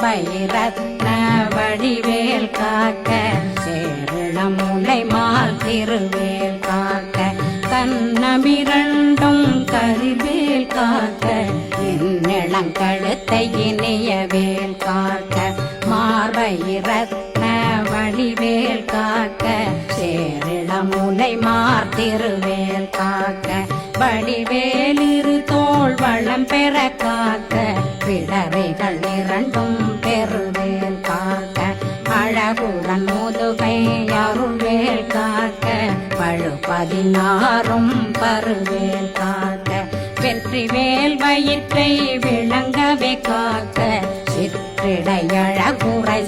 மார்பயிரத்ன வடிவேல் காக்க சேரணமுலை மால் திருவேல் காக்க கண்ணமிரண்டும் கரிவேல் காக்க இந்நிலங்கழுத்தை இனிய வேல் காக்க மார்பயிரத்ன வடிவேல் காக்க சேரிளமுலை மார் திருவேல் காக்க வடிவேலிரு தோள் வளம் பெற காக்க பிடரைகள் இரண்டும் பெருவேல் காக்க அழகுடன் முதுகை அருள்வேல் காக்க பழு16 பருவேல் காக்க வெற்றிவேல் வயிற்றை விளங்கவே காக்க சிற்றிடையழகுரை